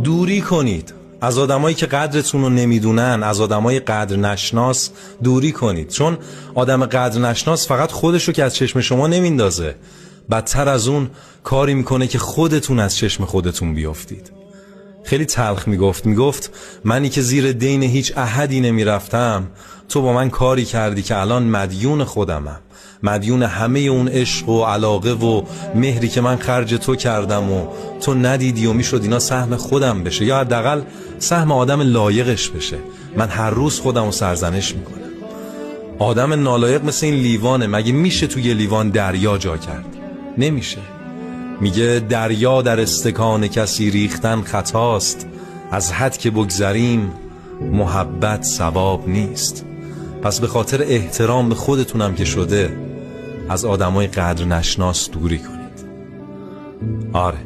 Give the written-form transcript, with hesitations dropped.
دوری کنید از آدمایی که قدرتون رو نمیدونن، از آدمای قدر نشناس دوری کنید، چون آدم قدر نشناس فقط خودشو که از چشم شما نمیندازه، بدتر از اون کاری میکنه که خودتون از چشم خودتون بیافتید. خیلی تلخ میگفت منی که زیر دین هیچ احدی نمیرفتم، تو با من کاری کردی که الان مدیون خودمم، مدیون همه اون عشق و علاقه و مهری که من خرج تو کردم و تو ندیدی و میشد اینا سهم خودم بشه، یا حداقل سهم آدم لایقش بشه. من هر روز خودم رو سرزنش میکنم. آدم نالایق مثل این لیوانه. مگه میشه توی لیوان دریا جا کرد؟ نمیشه. میگه دریا در استکان کسی ریختن خطاست، از حد که بگذریم محبت ثواب نیست. پس به خاطر احترام به خودتونم که شده، از آدمای قدر نشناس دوری کنید. آره،